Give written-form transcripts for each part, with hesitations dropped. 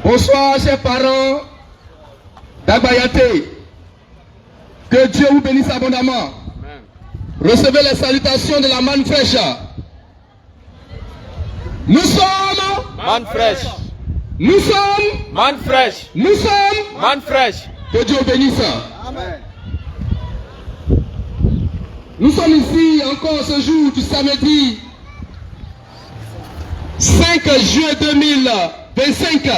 Bonsoir, chers parents d'Agbayate. Que Dieu vous bénisse abondamment. Amen. Recevez les salutations de la manne fraîche. Nous sommes manne fraîche. Nous sommes manne fraîche. Nous sommes manne fraîche. Que Dieu vous bénisse. Amen. Nous sommes ici encore ce jour du samedi 5 juin 2025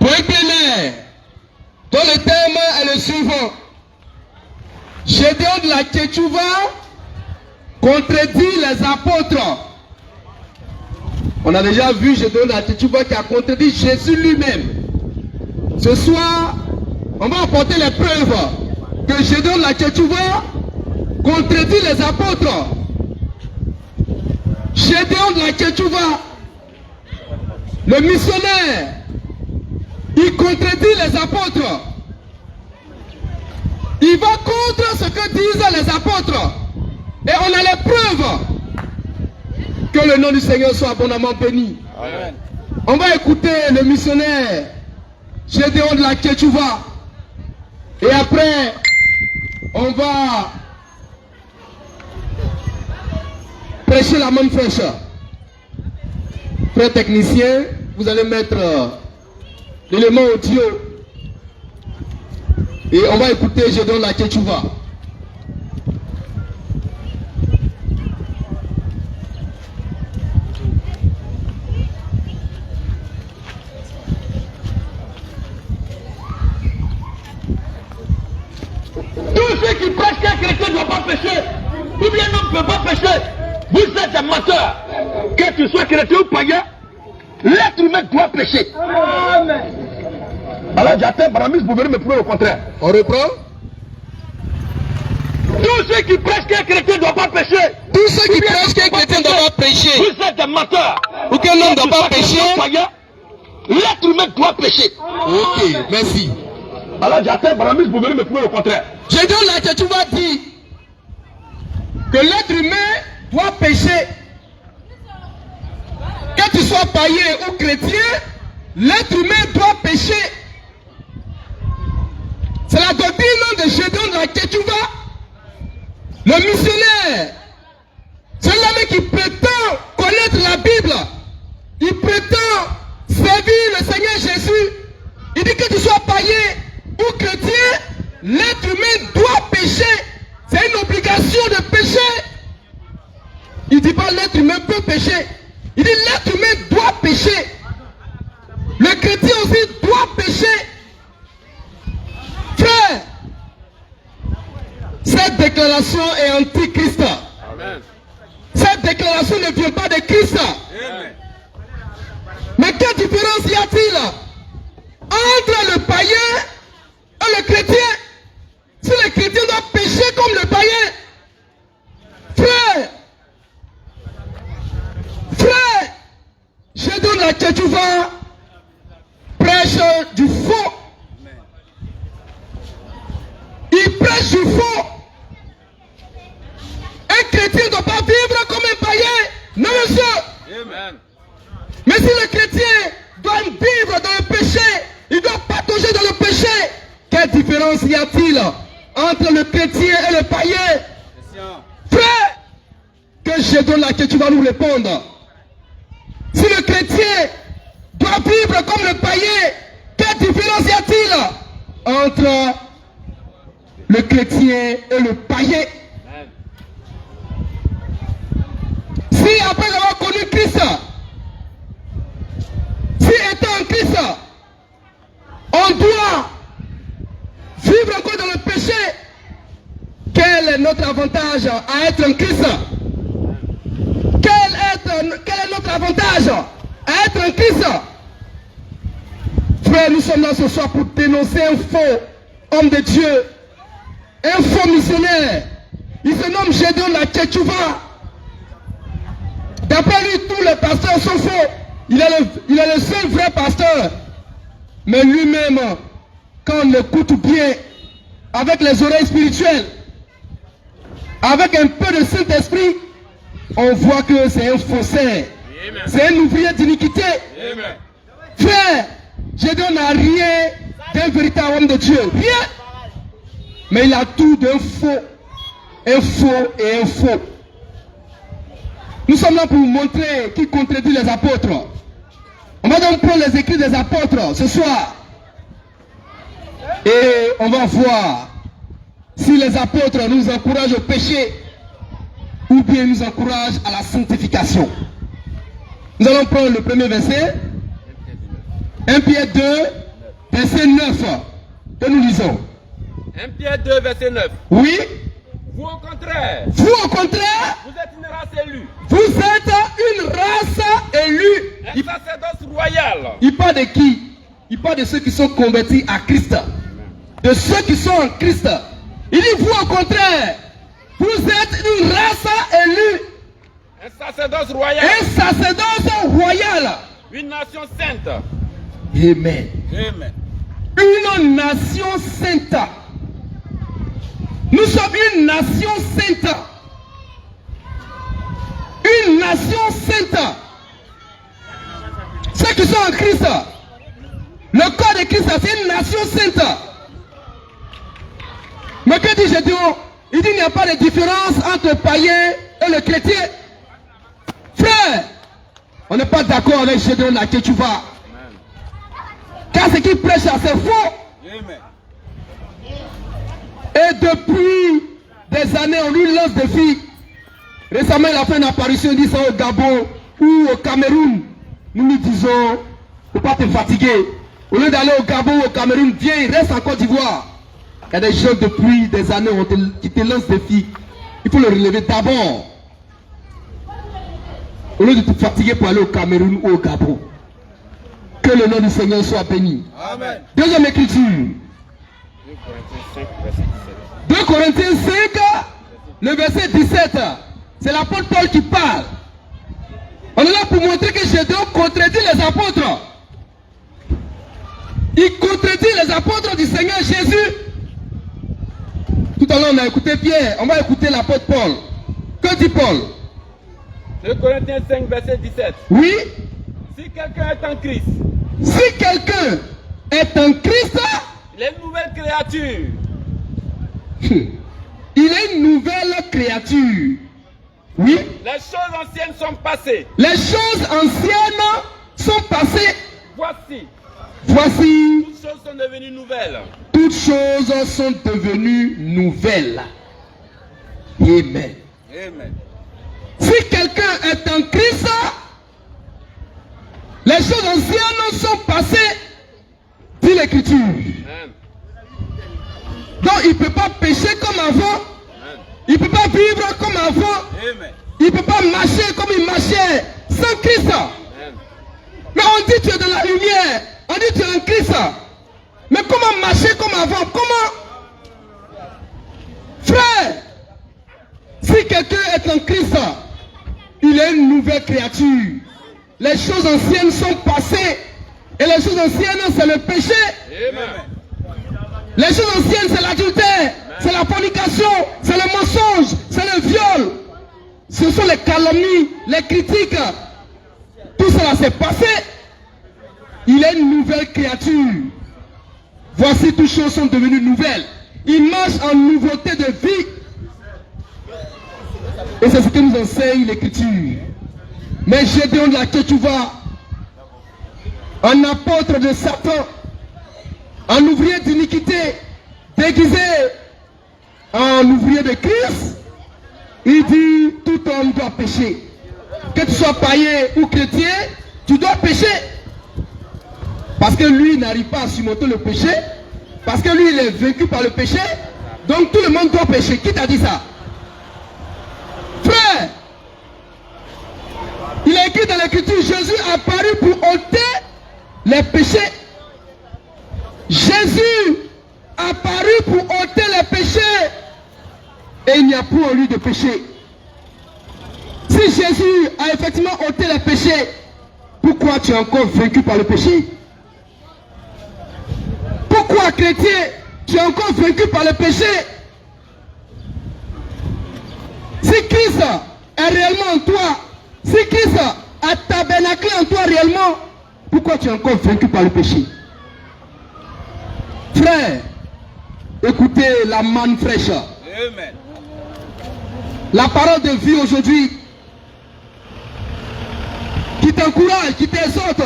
pour un plénière dont le thème est le suivant. Gédéon de la Tchétchouva contredit les apôtres. On a déjà vu Gédéon de la Tchétchouva qui a contredit Jésus lui-même. Ce soir, on va apporter les preuves que Gédéon de la Tchétchouva contredit les apôtres. Gédéon de la Tchétchouva, le missionnaire, il contredit les apôtres. Il va contre ce que disent les apôtres. Et on a les preuves. Que le nom du Seigneur soit abondamment béni. Amen. On va écouter le missionnaire Gédéon de la Tchétchouva. Et après, on va prêcher la manne fraîche. Frère technicien, vous allez mettre l'élément audio. Et on va écouter Gédéon de la Tchétchouva. Tous ceux qui prêchent qu'un chrétien ne doit pas pécher, ou bien non ne peut pas pécher, vous êtes un menteur. Que tu sois chrétien ou païen, l'être humain doit pécher. Amen. Alors j'attends Baramis pour venir me prouver le contraire. On reprend. Tous ceux qui prêchent qu'un chrétien ne doit pas pécher. Tous ceux qui prêchent qu'un chrétien ne doit pas pécher. Vous êtes un menteur. Ou qu'un homme ne doit pas pécher. L'être humain doit pécher. Ok, merci. Alors j'attends Baramis pour venir me prouver le contraire. Gédéon de la Tchétchouva dit que l'être humain doit pécher. Que tu sois païen ou chrétien, l'être humain doit pécher. C'est la doctrine de Gédéon de la Tchétchouva, le missionnaire. C'est l'homme qui prétend connaître la Bible. Il prétend servir le Seigneur Jésus. Il dit que tu sois païen ou chrétien, l'être humain doit pécher. C'est une obligation de pécher. Il ne dit pas l'être humain peut pécher. Il dit l'être humain doit pécher. Le chrétien aussi doit pécher. Frère, cette déclaration est anti-Christ. Cette déclaration ne vient pas de Christ. Amen. Mais quelle différence y a-t-il entre le païen et le chrétien? Si le chrétien doit pécher comme le païen, frère, Gédéon de la Tchétchouva prêche du faux. Il prêche du faux. Un chrétien ne doit pas vivre comme un païen. Non, monsieur. Amen. Mais si le chrétien doit vivre dans le péché, il doit patauger dans le péché. Quelle différence y a-t-il entre le chrétien et le païen? Frère, que Gédéon de la Tchétchouva nous répondre. Si le chrétien doit vivre comme le païen, quelle différence y a-t-il entre le chrétien et le païen? Si après avoir connu Christ, si étant en Christ, on doit vivre encore dans le péché, quel est notre avantage à être en Christ? Quel est notre avantage à être en Christ? Frère, nous sommes là ce soir pour dénoncer un faux homme de Dieu, un faux missionnaire. Il se nomme Gédéon de la Tchétchouva. D'après lui, tous les pasteurs sont faux. Il est le seul vrai pasteur. Mais lui-même, quand on l'écoute bien, avec les oreilles spirituelles, avec un peu de Saint-Esprit, on voit que c'est un faussaire. C'est un ouvrier d'iniquité. Frère, Gédéon n'a rien d'un véritable homme de Dieu. Rien. Mais il a tout d'un faux. Un faux et un faux. Nous sommes là pour vous montrer qui contredit les apôtres. On va donc prendre les écrits des apôtres ce soir. Et on va voir si les apôtres nous encouragent au péché ou bien nous encouragent à la sanctification. Nous allons prendre le premier verset. 1 Pierre 2, verset 9. Que nous lisons. 1 Pierre 2, verset 9. Oui. Vous au contraire, Vous au contraire, vous êtes une race élue, vous êtes une race élue. un sacerdoce royal. Il parle de qui? Il parle de ceux qui sont convertis à Christ. De ceux qui sont en Christ. Il dit vous au contraire, vous êtes une race élue. Un sacerdoce royal. Un sacerdoce royal. Une nation sainte. Amen. Amen. Une nation sainte. Nous sommes une nation sainte. Une nation sainte. Ceux qui sont en Christ. Le corps de Christ, c'est une nation sainte. Mais que dit Gédéon? Il dit qu'il n'y a pas de différence entre le païen et le chrétien. Frère, on n'est pas d'accord avec Gédéon là que tu vas. Car ce qu'il prêche, c'est faux. Amen. Et depuis des années, on lui lance des filles. Récemment, il a fait une apparition, il dit ça au Gabon ou au Cameroun. Nous lui disons, il ne faut pas te fatiguer. Au lieu d'aller au Gabon ou au Cameroun, viens, il reste en Côte d'Ivoire. Il y a des gens depuis des années qui te lancent des filles. Il faut le relever d'abord. Au lieu de te fatiguer pour aller au Cameroun ou au Gabon. Que le nom du Seigneur soit béni. Amen. Deuxième écriture. 2 Corinthiens 5, le verset 17. C'est l'apôtre Paul qui parle. On est là pour montrer que Gédéon contredit les apôtres. Il contredit les apôtres du Seigneur Jésus. Tout à l'heure, on a écouté Pierre. On va écouter l'apôtre Paul. Que dit Paul? 2 Corinthiens 5, verset 17. Oui. Si quelqu'un est en Christ, Si quelqu'un est en Christ, il est une nouvelle créature. il est une nouvelle créature. Oui. Les choses anciennes sont passées. Les choses anciennes sont passées. Voici, Voici, toutes choses sont devenues nouvelles. toutes choses sont devenues nouvelles. Amen. Amen. Si quelqu'un est en Christ, les choses anciennes sont passées, dit l'Écriture. Amen. Donc il ne peut pas pécher comme avant. Amen. Il ne peut pas vivre comme avant. Amen. Il ne peut pas marcher comme il marchait sans Christ. Amen. Mais on dit tu es dans la lumière. On dit tu es en Christ. Mais comment marcher comme avant? Comment? Frère, si quelqu'un est en Christ, il est une nouvelle créature. Les choses anciennes sont passées. Et les choses anciennes, c'est le péché. Amen. Les choses anciennes, c'est l'adultère, c'est la fornication, c'est le mensonge, c'est le viol. Ce sont les calomnies, les critiques. Tout cela s'est passé. Il est une nouvelle créature. Voici, toutes choses sont devenues nouvelles. Il marche en nouveauté de vie. Et c'est ce que nous enseigne l'Écriture. Mais Gédéon de laquelle tu vas, un apôtre de Satan, un ouvrier d'iniquité, déguisé en ouvrier de Christ, il dit tout homme doit pécher. Que tu sois païen ou chrétien, tu dois pécher. Parce que lui n'arrive pas à surmonter le péché. Parce que lui il est vaincu par le péché. Donc tout le monde doit pécher. Qui t'a dit ça? Frère, il est écrit dans l'Écriture, Jésus est apparu pour ôter les péchés. Jésus est apparu pour ôter les péchés. Et il n'y a plus en lui de péché. Si Jésus a effectivement ôté les péchés, pourquoi tu es encore vaincu par le péché? Pourquoi, chrétien, tu es encore vaincu par le péché? Si Christ est réellement en toi, si Christ a tabernaclé en toi réellement, pourquoi tu es encore vaincu par le péché? Frères, écoutez la manne fraîche. Amen. La parole de vie aujourd'hui qui t'encourage, qui t'exhorte,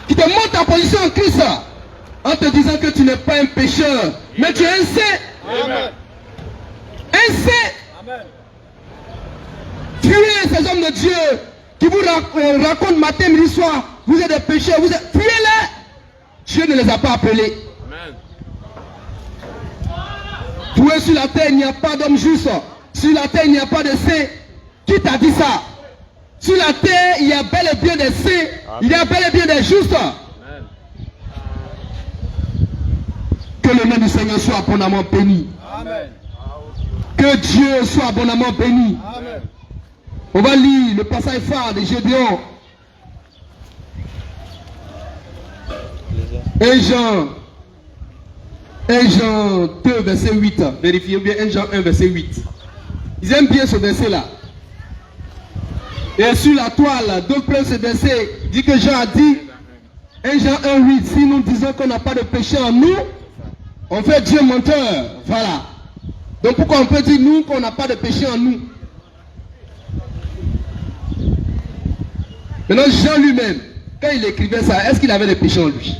qui te montre en position en Christ en te disant que tu n'es pas un pécheur, mais tu es un saint. Amen. Un saint. Amen. Fuyez ces hommes de Dieu qui vous racontent matin, midi, soir, vous êtes des pécheurs, fuyez-les. Dieu ne les a pas appelés. Amen. Pour eux sur la terre, il n'y a pas d'homme juste. Sur la terre, il n'y a pas de saint. Qui t'a dit ça? Sur la terre, il y a bel et bien des saints. Il y a bel et bien des justes. Amen. Que le nom du Seigneur soit abondamment béni. Amen. Que Dieu soit abondamment béni. Amen. On va lire le passage phare de Gédéon. 1 Jean 2, verset 8. Vérifiez bien 1 Jean 1, verset 8. Ils aiment bien ce verset-là. Et sur la toile, donc ce verset dit que Jean a dit, 1 Jean 1, 8, si nous disons qu'on n'a pas de péché en nous, on fait Dieu menteur. Voilà. Donc pourquoi on peut dire nous qu'on n'a pas de péché en nous? Maintenant Jean lui-même, quand il écrivait ça, est-ce qu'il avait des péchés en lui?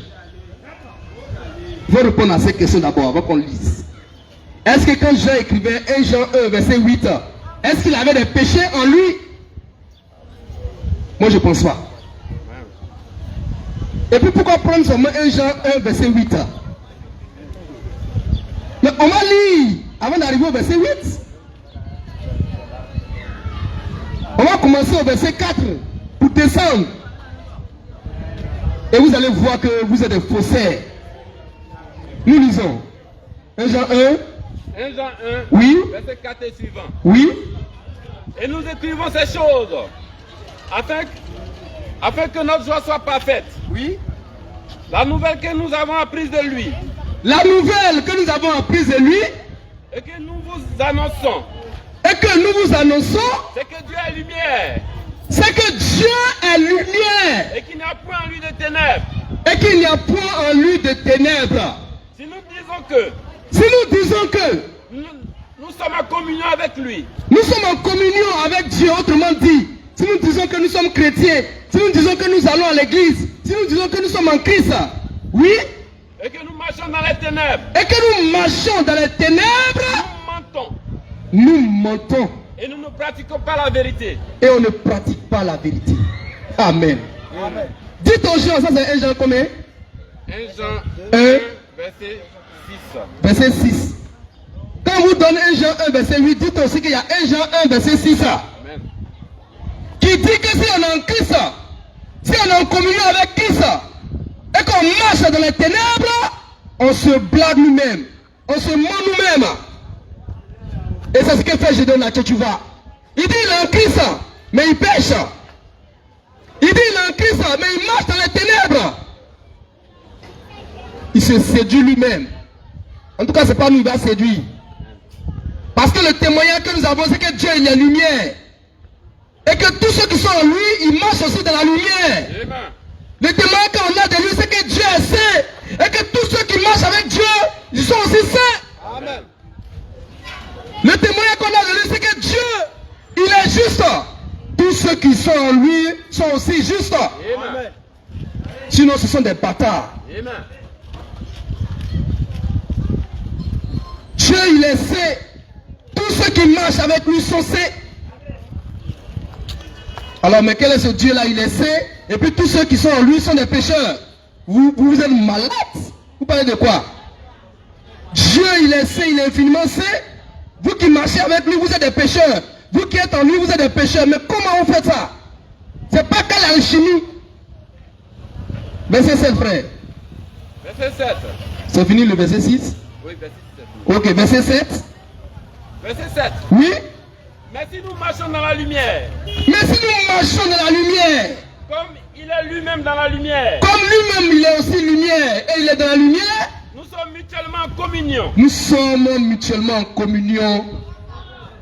Il faut répondre à ces questions d'abord avant qu'on lise. Est-ce que quand Jean écrivait 1 Jean 1 verset 8, est-ce qu'il avait des péchés en lui? Moi je ne pense pas. Et puis pourquoi prendre seulement 1 Jean 1 verset 8? Mais on va lire avant d'arriver au verset 8. On va commencer au verset 4 pour descendre. Et vous allez voir que vous êtes des faussaires. Nous lisons 1 Jean 1. 1 Jean 1, Oui. verset 4 et suivant. Oui. Et nous écrivons ces choses afin que notre joie soit parfaite. Oui. La nouvelle que nous avons apprise de lui. La nouvelle que nous avons apprise de lui. Et que nous vous annonçons. Et que nous vous annonçons. C'est que Dieu est lumière. C'est que Dieu est lumière. Et qu'il n'y a point en lui de ténèbres. Et qu'il n'y a point en lui de ténèbres. Si nous disons que. Si nous disons que. Nous sommes en communion avec lui. Nous sommes en communion avec Dieu, autrement dit. Si nous disons que nous sommes chrétiens, si nous disons que nous allons à l'église, si nous disons que nous sommes en Christ, oui. Et que nous marchons dans les ténèbres. Et que nous marchons dans les ténèbres. Nous mentons. Nous mentons. Et nous ne pratiquons pas la vérité. Et on ne pratique pas la vérité. Amen. Amen. Dites aux gens, ça c'est 1 Jean combien? 1 Jean 1, verset 6. Verset 6. Quand vous donnez 1 Jean 1, verset 8, dites aussi qu'il y a 1 Jean 1, verset 6. Amen. Qui dit que si on est en Christ, si on est en communion avec Christ, et qu'on marche dans les ténèbres, on se blague nous-mêmes, on se ment nous-mêmes. Et c'est ce que fait Gédéon là que tu vas. Il dit il est en Christ, mais il pêche. Il dit il est en Christ, mais il marche dans les ténèbres. Il se séduit lui-même. En tout cas, ce n'est pas nous qui va séduire. Parce que le témoignage que nous avons, c'est que Dieu il est lumière. Et que tous ceux qui sont en lui, ils marchent aussi dans la lumière. Amen. Le témoignage qu'on a de lui, c'est que Dieu est saint. Et que tous ceux qui marchent avec Dieu, ils sont aussi saints. Amen. Le témoignage qu'on a de lui, c'est que Dieu, il est juste. Tous ceux qui sont en lui sont aussi justes. Amen. Sinon, ce sont des bâtards. Amen. Dieu, il est saint. Tous ceux qui marchent avec lui sont saints. Alors, mais quel est ce Dieu-là? Il est saint. Et puis tous ceux qui sont en lui sont des pécheurs. Vous êtes malades. Vous parlez de quoi? Dieu, il est saint, il est infiniment saint. Vous qui marchez avec lui, vous êtes des pécheurs. Vous qui êtes en lui, vous êtes des pécheurs. Mais comment vous faites ça? C'est pas qu'à l'alchimie. Verset 7, frère. Verset 7. C'est fini le verset 6? Oui, verset 7. Ok, verset 7. Verset 7. Oui. Mais si nous marchons dans la lumière, Mais si nous marchons dans la lumière, comme il est lui-même dans la lumière, comme lui-même il est aussi lumière et il est dans la lumière, nous sommes mutuellement en communion. nous sommes mutuellement en communion.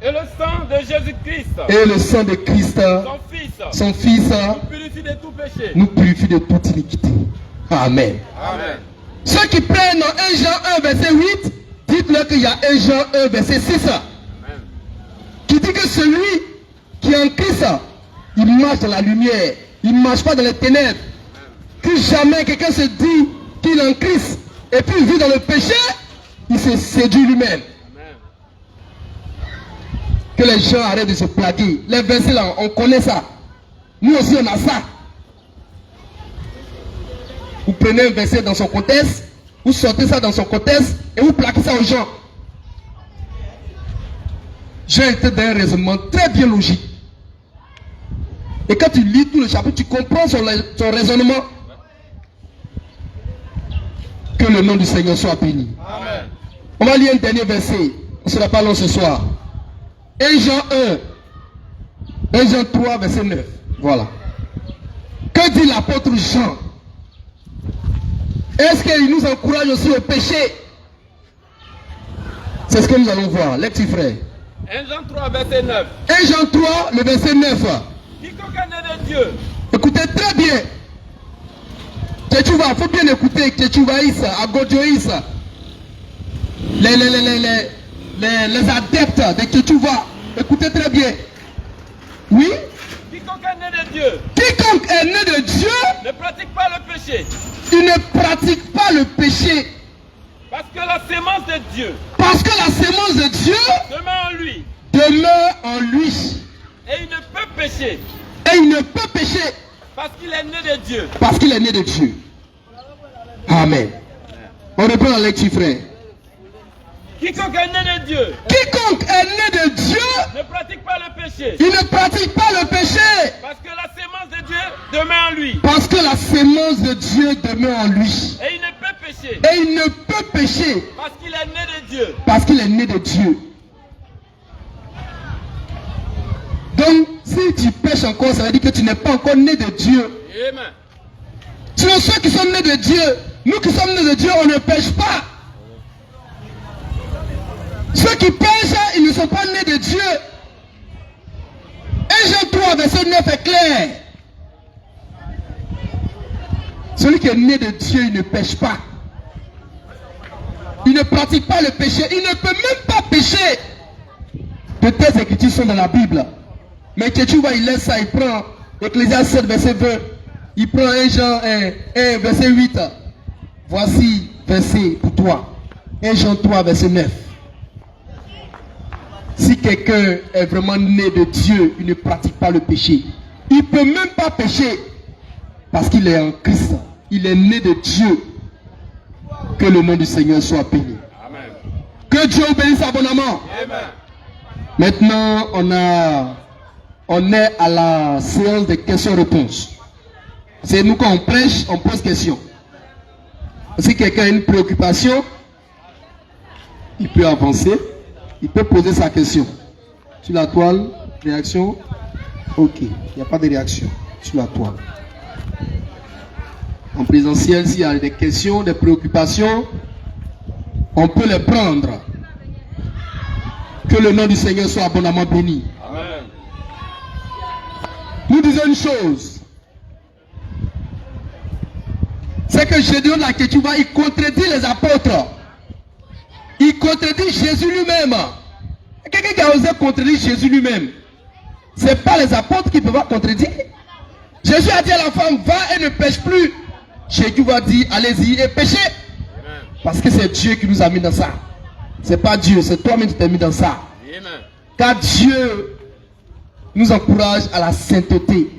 Et le sang de Jésus-Christ, Et le sang de Christ, son Fils, son Fils, nous purifie de tout péché. nous purifie de toute iniquité. Amen. Amen. Ceux qui prennent 1 Jean 1 verset 8, dites-leur qu'il y a 1 Jean 1 verset 6. Amen. Qui dit que celui qui est en Christ, il marche dans la lumière, il ne marche pas dans les ténèbres. Que jamais quelqu'un se dit qu'il est en Christ et puis vit dans le péché, il se séduit lui-même. Que les gens arrêtent de se plaquer. Les versets là, on connaît ça. Nous aussi on a ça. Vous prenez un verset dans son contexte, vous sortez ça dans son contexte et vous plaquez ça aux gens. J'ai été dans un raisonnement très bien logique. Et quand tu lis tout le chapitre, tu comprends son raisonnement. Que le nom du Seigneur soit béni. Amen. On va lire un dernier verset. On ne sera pas long ce soir. 1 Jean 1. 1 Jean 3, verset 9. Voilà. Que dit l'apôtre Jean? Est-ce qu'il nous encourage aussi au péché? C'est ce que nous allons voir. Les petits frères. 1 Jean 3, verset 9. 1 Jean 3, le verset 9. Quiconque est né de Dieu. Écoutez très bien. Il faut bien écouter. Agodjoïs. Les adeptes de Tchétchouva. Écoutez très bien. Oui? Quiconque est né de Dieu. Quiconque est né de Dieu ne pratique pas le péché. Il ne pratique pas le péché. Parce que la sémence de Dieu. Parce que la sémence de Dieu demeure en lui. Demeure en lui. Et il ne peut pécher. Et il ne peut pécher. Parce qu'il est né de Dieu. Parce qu'il est né de Dieu. Amen. On reprend la lecture, frère. Quiconque est né de Dieu. Quiconque est né de Dieu ne pratique pas le péché. Il ne pratique pas le péché. Parce que la sémence de Dieu demeure en lui. Parce que la sémence de Dieu demeure en lui. Et il ne peut pécher. Et il ne peut pécher. Parce qu'il est né de Dieu. Parce qu'il est né de Dieu. Donc, si tu pêches encore, ça veut dire que tu n'es pas encore né de Dieu. Amen. Sinon, ceux qui sont nés de Dieu, nous qui sommes nés de Dieu, on ne pêche pas. Ceux qui pêchent, ils ne sont pas nés de Dieu. 1 Jean 3, verset 9 est clair. Celui qui est né de Dieu, il ne pêche pas. Il ne pratique pas le péché. Il ne peut même pas pécher. De telles écritures sont dans la Bible. Mais Tchétchouva, il laisse ça, il prend Ecclésiaste 7, verset 20. Il prend 1 Jean 1, verset 8. Voici verset pour toi. 1 Jean 3, verset 9. Si quelqu'un est vraiment né de Dieu, il ne pratique pas le péché. Il ne peut même pas pécher. Parce qu'il est en Christ. Il est né de Dieu. Que le nom du Seigneur soit béni. Amen. Que Dieu vous bénisse abondamment. Amen. Maintenant, on est à la séance de questions-réponses. C'est nous quand on prêche, on pose question. Si quelqu'un a une préoccupation, il peut avancer, il peut poser sa question. Sur la toile, réaction, ok, il n'y a pas de réaction sur la toile. En présentiel, s'il y a des questions, des préoccupations, on peut les prendre. Que le nom du Seigneur soit abondamment béni. Amen. Nous disons une chose. C'est que Gédéon la Ketchouva, il contredit les apôtres. Il contredit Jésus lui-même. Quelqu'un qui a osé contredire Jésus lui-même. Ce n'est pas les apôtres qui peuvent contredire. Jésus a dit à la femme, va et ne pêche plus. Jésus va dire, allez-y et pêchez. Parce que c'est Dieu qui nous a mis dans ça. Ce n'est pas Dieu, c'est toi-même qui t'es mis dans ça. Amen. Car Dieu nous encourage à la sainteté.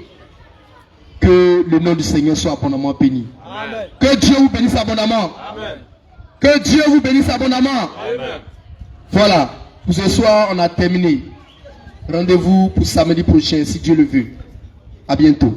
Que le nom du Seigneur soit abondamment béni. Amen. Que Dieu vous bénisse abondamment. Amen. Que Dieu vous bénisse abondamment. Amen. Voilà, pour ce soir on a terminé. Rendez-vous pour samedi prochain si Dieu le veut. À bientôt.